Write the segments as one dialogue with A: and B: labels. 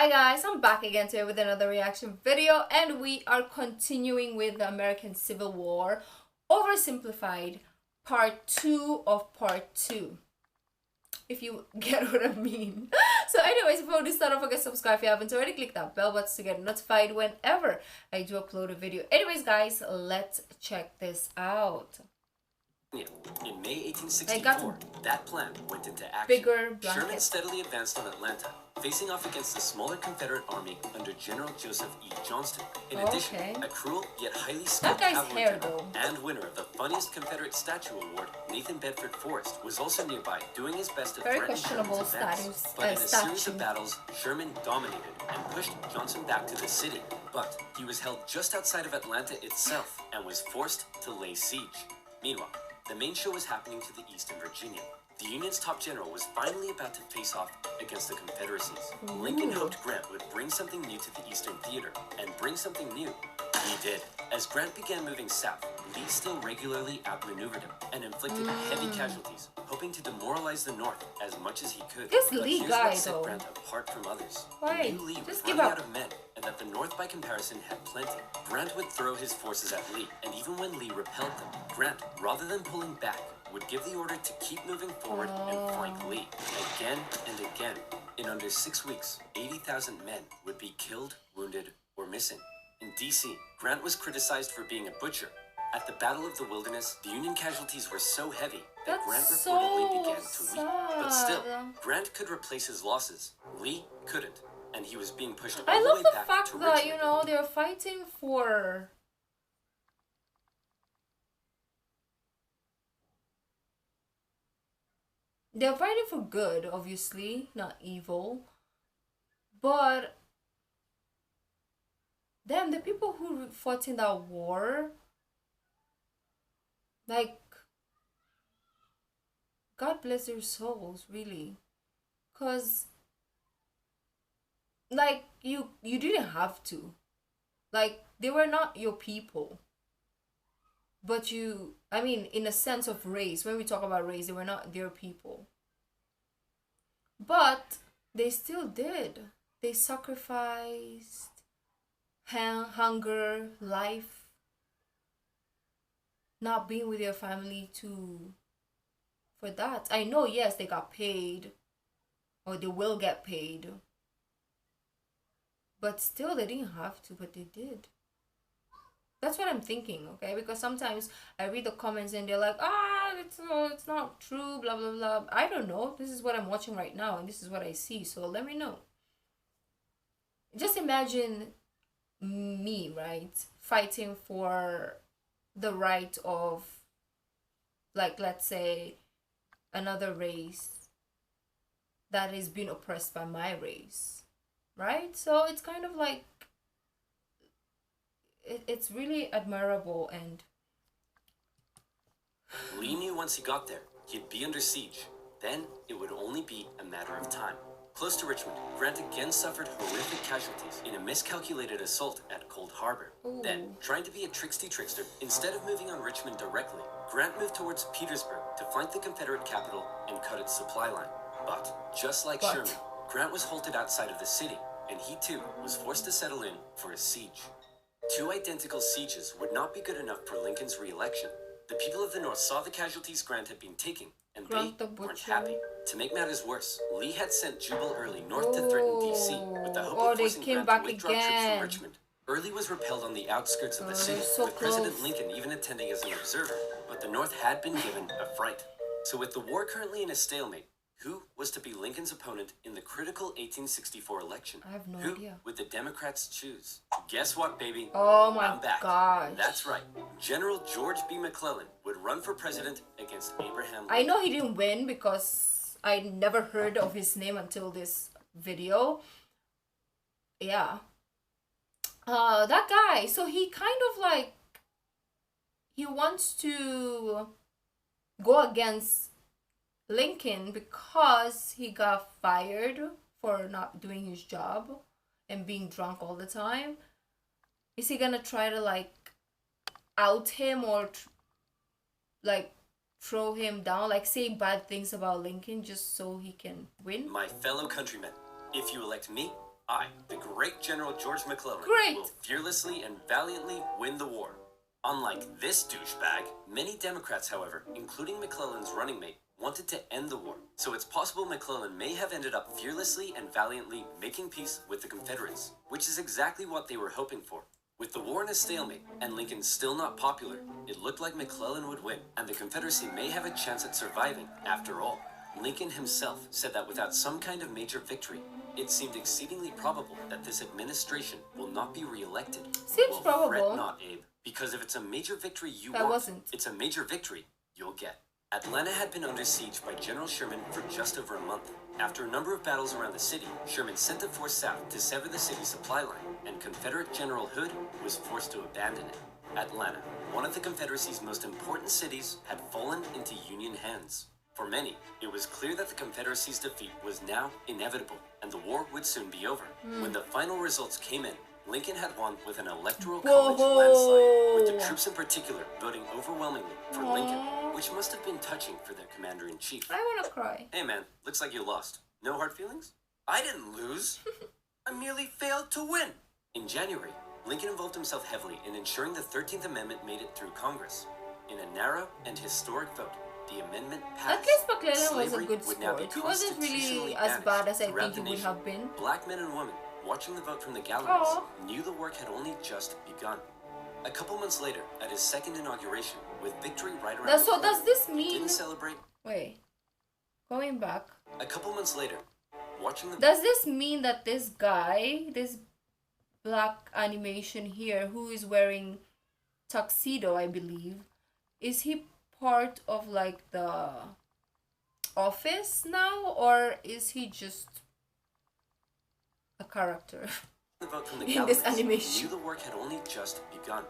A: Hi guys, I'm back again today with another reaction video, and we are continuing with the American Civil War, Oversimplified, part 2 of part 2. If you get what I mean. So anyways, before we start, don't forget to subscribe if you haven't already. Click that bell button to get notified whenever I do upload a video. Anyways guys, let's check this out.
B: In May 1864, that plan went into action.
A: Bigger
B: Sherman steadily advanced on Atlanta, facing off against the smaller Confederate army under General Joseph E. Johnston. In addition, a cruel yet highly skilled cavalry general and winner of the funniest Confederate statue award, Nathan Bedford Forrest, was also nearby, doing his best to threaten Sherman's advance. But in a series of battles, Sherman dominated and pushed Johnson back to the city. But he was held just outside of Atlanta itself and was forced to lay siege. Meanwhile, the main show was happening to the east in Virginia. The Union's top general was finally about to face off against the Confederacies. Lincoln hoped Grant would bring something new to the Eastern Theater, and bring something new he did. As Grant began moving south, Lee still regularly outmaneuvered him and inflicted heavy casualties, hoping to demoralize the North as much as he could.
A: This Lee guy,
B: what set Grant apart from others.
A: Why?
B: He knew Lee was running out of men, and that the North by comparison had plenty. Grant would throw his forces at Lee, and even when Lee repelled them, Grant, rather than pulling back, would give the order to keep moving forward and flank Lee, again and again. In under 6 weeks, 80,000 men would be killed, wounded, or missing. In D.C., Grant was criticized for being a butcher. At the Battle of the Wilderness, the Union casualties were so heavy that Grant reportedly began to weep. But still, Grant could replace his losses. Lee couldn't, and he was being pushed all the way back to Richmond. I love the fact that,
A: you know, they're fighting for... They're fighting for good, obviously, not evil. But... damn, the people who fought in that war, like, God bless their souls, really. Because, like, you didn't have to. Like, they were not your people. But you, I mean, in a sense of race, when we talk about race, they were not their people. But they still did. They sacrificed hunger, life, not being with your family for that. I know, yes, they got paid, or they will get paid, but still they didn't have to, but they did. That's what I'm thinking, okay? Because sometimes I read the comments and they're like, it's not true, blah blah blah. I don't know. This is what I'm watching right now, and this is what I see, so let me know. Just imagine me, right, fighting for the right of, like, let's say, another race that is being oppressed by my race, right? So it's kind of like, it's really admirable. And
B: Lee knew once he got there, he'd be under siege. Then it would only be a matter of time. Close to Richmond, Grant again suffered horrific casualties in a miscalculated assault at Cold Harbor. Ooh. Then, trying to be a trickster, instead of moving on Richmond directly, Grant moved towards Petersburg to flank the Confederate capital and cut its supply line. But, just like Sherman, Grant was halted outside of the city, and he too was forced to settle in for a siege. 2 identical sieges would not be good enough for Lincoln's re-election. The people of the North saw the casualties Grant had been taking, and they weren't happy. To make matters worse, Lee had sent Jubal Early north to threaten D.C. with the hope of forcing Grant to withdraw troops from Richmond. Early was repelled on the outskirts of the city, with President Lincoln even attending as an observer. But the North had been given a fright. So with the war currently in a stalemate, who was to be Lincoln's opponent in the critical 1864 election?
A: I have no
B: idea.
A: Who
B: would the Democrats choose? Guess what, baby?
A: Oh my
B: I'm back.
A: gosh.
B: That's right. General George B. McClellan would run for president against Abraham Lincoln.
A: I know he didn't win because I never heard of his name until this video. Yeah. That guy. So he kind of like, he wants to go against Lincoln because he got fired for not doing his job and being drunk all the time. Is he gonna try to like out him or like throw him down, like say bad things about Lincoln just so he can win?
B: My fellow countrymen, if you elect me, I, the great General George McClellan,
A: Great.
B: will fearlessly and valiantly win the war. Unlike this douchebag, many Democrats, however, including McClellan's running mate, wanted to end the war. So it's possible McClellan may have ended up fearlessly and valiantly making peace with the Confederates, which is exactly what they were hoping for. With the war in a stalemate and Lincoln still not popular, it looked like McClellan would win, and the Confederacy may have a chance at surviving after all. Lincoln himself said that without some kind of major victory, it seemed exceedingly probable that this administration will not be re-elected.
A: Seems probable.
B: Fret not, Abe, because if it's a major victory you
A: That
B: want,
A: wasn't.
B: it's a major victory you'll get. Atlanta had been under siege by General Sherman for just over a month. After a number of battles around the city, Sherman sent a force south to sever the city's supply line, and Confederate General Hood was forced to abandon it. Atlanta, one of the Confederacy's most important cities, had fallen into Union hands. For many, it was clear that the Confederacy's defeat was now inevitable, and the war would soon be over. When the final results came in, Lincoln had won with an electoral college landslide, with the troops in particular voting overwhelmingly for Lincoln, which must have been touching for their commander-in-chief.
A: I want to cry.
B: Hey man, looks like you lost. No hard feelings? I didn't lose. I merely failed to win. In January, Lincoln involved himself heavily in ensuring the 13th Amendment made it through Congress. In a narrow and historic vote, the amendment passed.
A: At least McClellan was a
B: Slavery
A: good
B: would now be
A: sport. He wasn't really
B: constitutionally
A: as bad as I
B: throughout
A: think he
B: the
A: would
B: nation.
A: have been.
B: Black men and women, watching the vote from the galleries,
A: Aw.
B: knew the work had only just begun. A couple months later, at his second inauguration, with victory right around the
A: So
B: corner,
A: does this
B: he
A: mean...
B: didn't celebrate.
A: Wait. Going back.
B: A couple months later, watching the
A: Does this mean that this guy, this black animation here, who is wearing tuxedo, I believe, is he part of like the office now, or is he just a character
B: the vote from the
A: in
B: galleries,
A: this animation?
B: he knew the work had only just begun.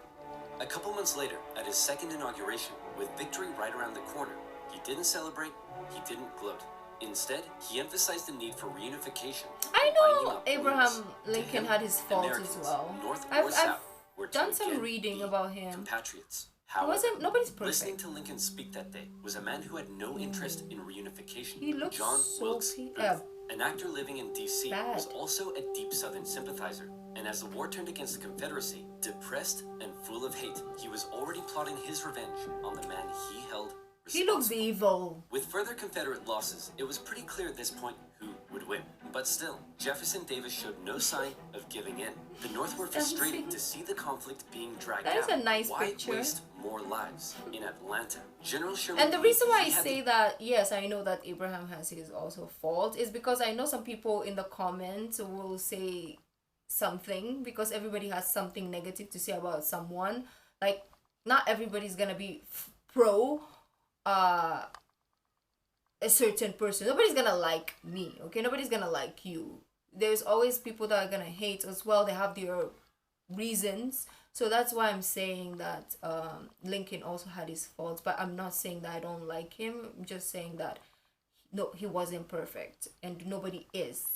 B: A couple months later, at his second inauguration, with victory right around the corner, he didn't celebrate, he didn't gloat. Instead, he emphasized the need for reunification.
A: I
B: and binding
A: know
B: up
A: Abraham
B: beliefs. To
A: Lincoln
B: him,
A: had his faults as
B: Americans,
A: well.
B: North or
A: I've
B: South, were to
A: done some
B: again
A: reading
B: be
A: about him.
B: compatriots.
A: He
B: However,
A: wasn't. Nobody's
B: listening
A: perfect.
B: to Lincoln speak that day was a man who had no interest in reunification.
A: He looks
B: John
A: so
B: Wilkes
A: pe-
B: Booth, an actor living in D.C.,
A: bad.
B: was also a deep Southern sympathizer. And as the war turned against the Confederacy, depressed and full of hate, he was already plotting his revenge on the man he held
A: He looks
B: responsible.
A: evil.
B: With further Confederate losses, it was pretty clear at this point who would win. But still, Jefferson Davis showed no sign of giving in. The North were frustrated to see the conflict being dragged
A: That is
B: out.
A: a nice
B: Why
A: picture.
B: waste more lives in Atlanta? General Sherman.
A: And the reason why I
B: he had
A: say that, yes, I know that Abraham has his also fault, is because I know some people in the comments will say something, because everybody has something negative to say about someone. Like, not everybody's gonna be pro a certain person. Nobody's gonna like me, okay? Nobody's gonna like you. There's always people that are gonna hate as well. They have their reasons. So that's why I'm saying that Lincoln also had his faults, but I'm not saying that I don't like him. I'm just saying that no, he wasn't perfect, and nobody is.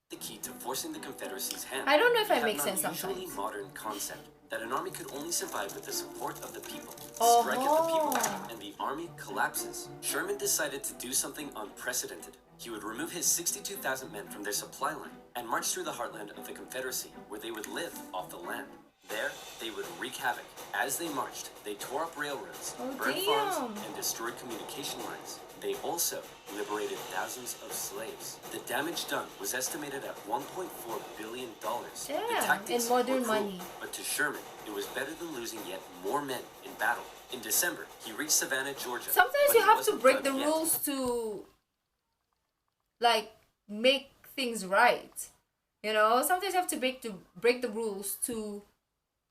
B: the key to forcing the Confederacy's hand.
A: I don't know if I
B: We
A: make
B: have an
A: sense
B: unusually
A: sometimes.
B: modern concept that an army could only survive with the support of the people.
A: Oh.
B: Strike at the people, and the army collapses. Sherman decided to do something unprecedented. He would remove his 62,000 men from their supply line and march through the heartland of the Confederacy, where they would live off the land. There, they would wreak havoc. As they marched, they tore up railroads,
A: Oh,
B: burned
A: damn.
B: farms, and destroyed communication lines. They also liberated thousands of slaves. The damage done was estimated at $1.4 billion. The
A: Damn,
B: tactics
A: in modern
B: were cruel,
A: money.
B: but to Sherman, it was better than losing yet more men in battle. In December, he reached Savannah, Georgia.
A: Sometimes
B: but
A: you
B: he
A: have to
B: wasn't
A: break the
B: done yet.
A: rules to, like, make things right. You know, sometimes you have to break the rules to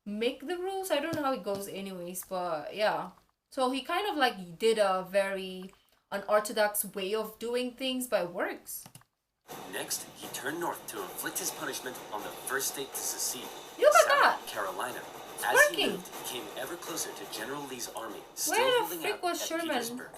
A: make the rules. I don't know how it goes anyways, but yeah. So he kind of like did a very unorthodox way of doing things, but it works.
B: Next, he turned north to inflict his punishment on the first state to secede,
A: Look at
B: South
A: that.
B: Carolina.
A: It's
B: As
A: working.
B: he moved, he came ever closer to General Lee's army, still
A: Where the
B: holding
A: frick
B: out
A: was
B: at
A: Sherman?
B: Petersburg.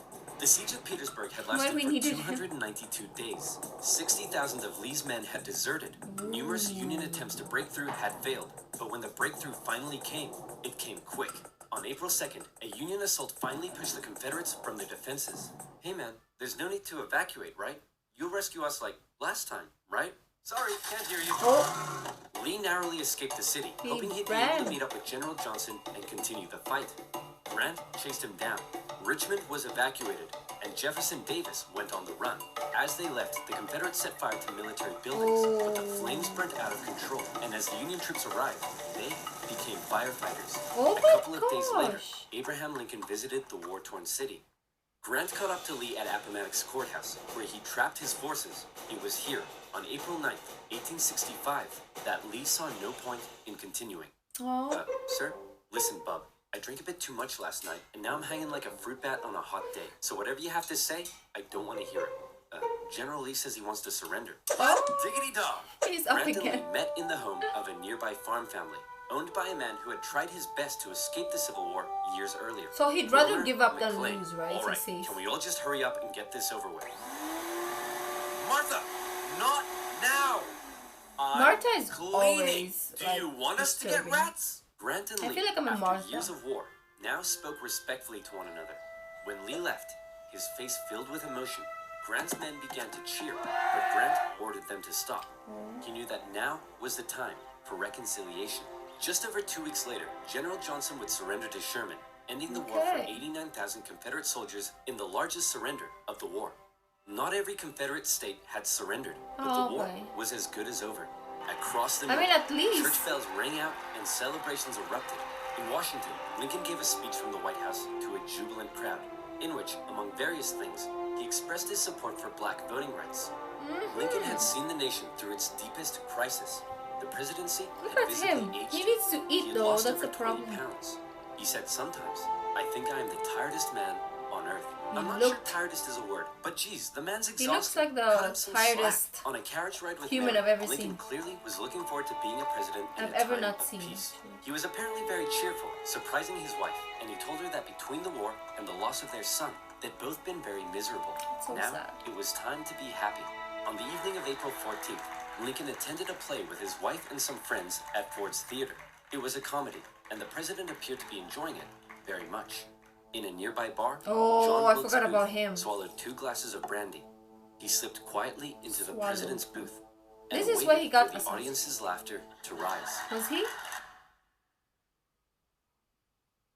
B: The siege of Petersburg had
A: When
B: lasted
A: we
B: for
A: needed him.
B: 292 days. 60,000 of Lee's men had deserted. Numerous Union attempts to break through had failed, but when the breakthrough finally came, it came quick. On April 2nd, a Union assault finally pushed the Confederates from their defenses. Hey man, there's no need to evacuate, right? You'll rescue us like last time, right? Sorry, can't hear you.
A: Oh,
B: Lee narrowly escaped the city,
A: he
B: hoping he'd be
A: ran.
B: able to meet up with General Johnson and continue the fight. Grant chased him down. Richmond was evacuated, and Jefferson Davis went on the run. As they left, the Confederates set fire to military buildings, but the flames burnt out of control. And as the Union troops arrived, they became firefighters.
A: Oh
B: A
A: my
B: couple of days later,
A: gosh.
B: Abraham Lincoln visited the war-torn city. Grant caught up to Lee at Appomattox Courthouse, where he trapped his forces. It was here, on April 9th, 1865, that Lee saw no point in continuing.
A: Oh,
B: Sir? Listen, bub. I drank a bit too much last night, and now I'm hanging like a fruit bat on a hot day. So whatever you have to say, I don't want to hear it. General Lee says he wants to surrender.
A: oh,
B: Diggity dog!
A: he's up
B: Grant and
A: again.
B: Lee met in the home of a nearby farm family, owned by a man who had tried his best to escape the Civil War years earlier.
A: So he'd rather
B: Wilmer
A: give up than
B: McLean.
A: lose, right?
B: All right,
A: He says.
B: can we all just hurry up and get this over with? Martha, not now!
A: Martha is
B: Cleaning.
A: always,
B: Do
A: like,
B: you want us to
A: disturbing.
B: get rats? Grant and
A: I
B: Lee,
A: feel like I'm a
B: after
A: Martha.
B: years of war, now spoke respectfully to one another. When Lee left, his face filled with emotion, Grant's men began to cheer, but Grant ordered them to stop. He knew that now was the time for reconciliation. Just over 2 weeks later, General Johnson would surrender to Sherman, ending the war for
A: Okay.
B: 89,000 Confederate soldiers in the largest surrender of the war. Not every Confederate state had surrendered, but
A: Oh,
B: the war
A: boy.
B: was as good as over. Across the
A: I mean,
B: North,
A: at least.
B: church bells rang out and celebrations erupted. In Washington, Lincoln gave a speech from the White House to a jubilant crowd, in which, among various things, he expressed his support for black voting rights. Lincoln had seen the nation through its deepest crisis. The presidency
A: Look
B: had
A: at
B: visibly
A: him.
B: aged
A: He
B: him.
A: needs to
B: He
A: eat
B: had
A: though.
B: lost
A: That's
B: over
A: the
B: 20
A: problem.
B: pounds. He said sometimes, I think I am the tiredest man on earth. I'm not
A: looked-
B: sure tiredest is a word, but geez, the man's
A: He
B: exhausted.
A: looks like the
B: Cut him some slack.
A: tiredest
B: On a carriage ride with
A: human
B: Mary,
A: I've ever
B: Lincoln
A: seen.
B: clearly was looking forward to being a president in
A: I've
B: a
A: ever
B: time
A: not
B: of
A: seen,
B: peace.
A: actually.
B: He was apparently very cheerful, surprising his wife, and he told her that between the war and the loss of their son, they'd both been very miserable.
A: So
B: now,
A: sad.
B: it was time to be happy. On the evening of April 14th, Lincoln attended a play with his wife and some friends at Ford's Theater. It was a comedy, and the president appeared to be enjoying it very much. In a nearby bar,
A: Oh,
B: John
A: I
B: Wilkes
A: forgot about
B: Booth
A: him.
B: swallowed 2 glasses of brandy. He slipped quietly into the
A: Swallowed.
B: president's booth and
A: This is
B: waited
A: where he got
B: for the
A: assassinated.
B: audience's laughter to rise.
A: Was he?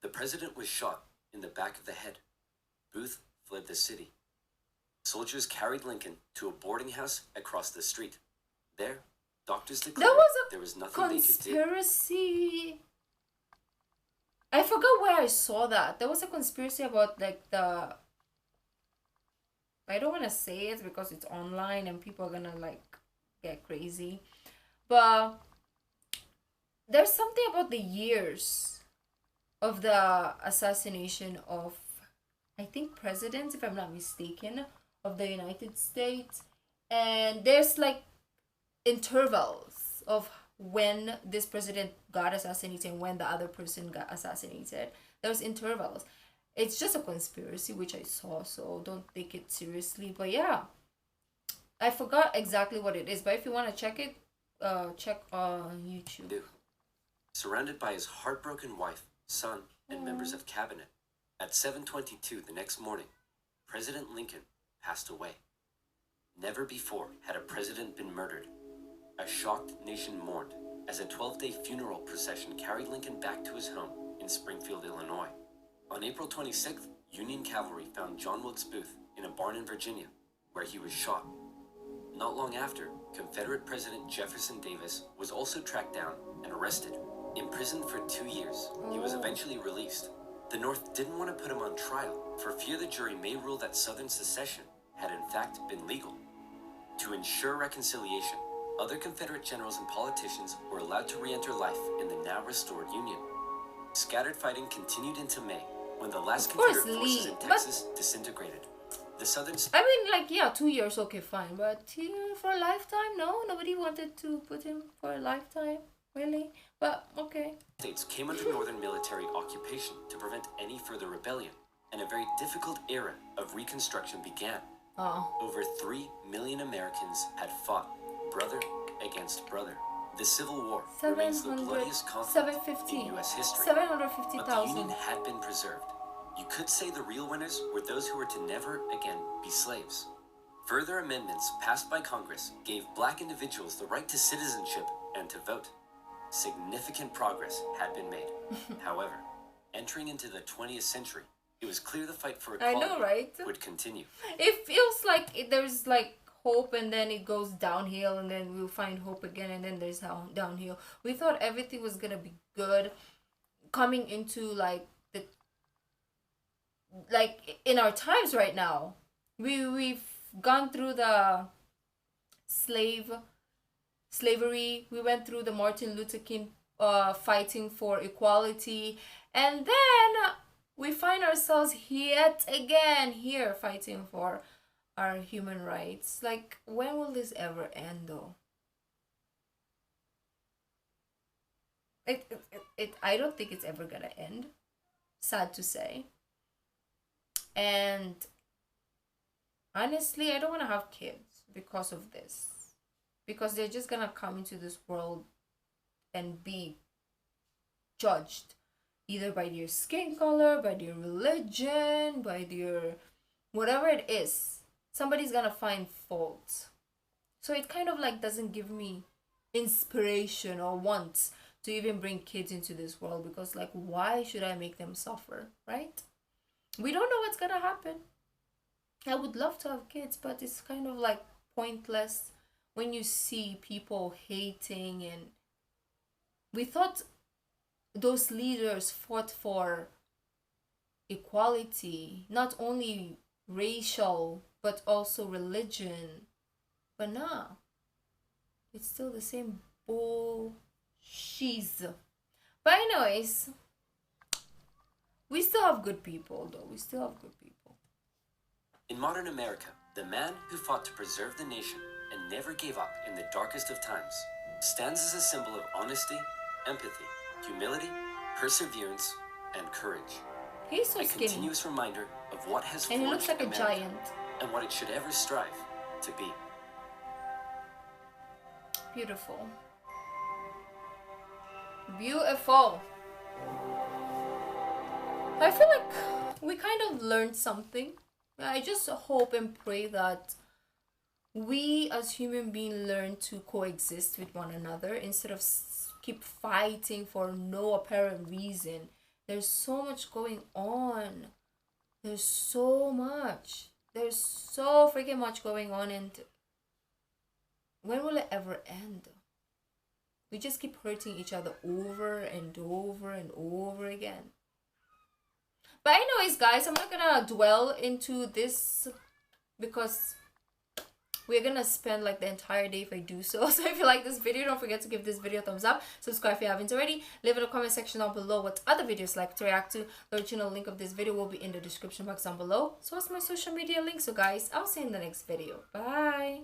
B: The president was shot in the back of the head. Booth fled the city. Soldiers carried Lincoln to a boarding house across the street. There, doctors declared
A: There was a
B: there was nothing they could do.
A: conspiracy. I forgot where I saw that. There was a conspiracy about like the. I don't want to say it because it's online and people are gonna like get crazy, but there's something about the years of the assassination of, I think, presidents, if I'm not mistaken, of the United States, and there's like intervals of when this president got assassinated and when the other person got assassinated. There's intervals. It's just a conspiracy which I saw, so don't take it seriously. But yeah, I forgot exactly what it is, but if you want to check it, check on YouTube.
B: Surrounded by his heartbroken wife, son, and members of cabinet, at 7:22 the next morning, President Lincoln passed away. Never before had a president been murdered. A shocked nation mourned as a 12-day funeral procession carried Lincoln back to his home in Springfield, Illinois. On April 26th, Union cavalry found John Wilkes Booth in a barn in Virginia, where he was shot. Not long after, Confederate President Jefferson Davis was also tracked down and arrested. Imprisoned for 2 years, he was eventually released. The North didn't want to put him on trial for fear the jury may rule that Southern secession had in fact been legal. To ensure reconciliation, other Confederate generals and politicians were allowed to re-enter life in the now restored Union. Scattered fighting continued into May, when the last
A: Of course,
B: Confederate forces
A: Lee,
B: in
A: but-
B: Texas disintegrated. The Southern
A: I mean, like, yeah, 2 years, okay, fine. But for a lifetime, no? Nobody wanted to put him for a lifetime? Really? But, okay.
B: States came under Northern military occupation to prevent any further rebellion, and a very difficult era of Reconstruction began.
A: Oh.
B: Over 3 million Americans had fought, brother against brother. The Civil War remains the
A: 700,
B: bloodiest conflict
A: 750,
B: in U.S. history. But the Union
A: 750,000.
B: had been preserved. You could say the real winners were those who were to never again be slaves. Further amendments passed by Congress gave black individuals the right to citizenship and to vote. Significant progress had been made. However, entering into the 20th century, it was clear the fight for equality
A: I know, right?
B: would continue.
A: It feels like there's like hope, and then it goes downhill, and then we'll find hope again, and then there's downhill. We thought everything was gonna be good coming into like in our times right now. We've gone through the slavery. We went through the Martin Luther King fighting for equality, and then we find ourselves yet again here fighting for our human rights. Like, when will this ever end, though? I don't think it's ever gonna end. Sad to say. And honestly, I don't want to have kids because of this. Because they're just gonna come into this world and be judged either by their skin color, by their religion, by their whatever it is. Somebody's gonna find fault. So it kind of like doesn't give me inspiration or want to even bring kids into this world, because like, why should I make them suffer, right? We don't know what's gonna happen. I would love to have kids, but it's kind of like pointless when you see people hating. And we thought those leaders fought for equality, not only racial but also religion. But nah, it's still the same bullshit. But anyways, we still have good people, though. We still have good people.
B: In modern America, the man who fought to preserve the nation and never gave up in the darkest of times stands as a symbol of honesty, empathy, humility, perseverance, and courage.
A: He's so
B: a
A: skinny.
B: Continuous reminder of what has
A: and he looks like
B: America
A: a giant.
B: And what it should ever strive to be.
A: Beautiful. Beautiful. I feel like we kind of learned something. I just hope and pray that we as human beings learn to coexist with one another instead of keep fighting for no apparent reason. There's so much going on. There's so freaking much going on, and when will it ever end? We just keep hurting each other over and over and over again. But anyways, guys, I'm not gonna dwell into this because we're gonna spend like the entire day if I do so. So if you like this video, don't forget to give this video a thumbs up. Subscribe if you haven't already. Leave in the comment section down below what other videos like to react to. The original link of this video will be in the description box down below. So what's my social media link? So guys, I'll see you in the next video. Bye.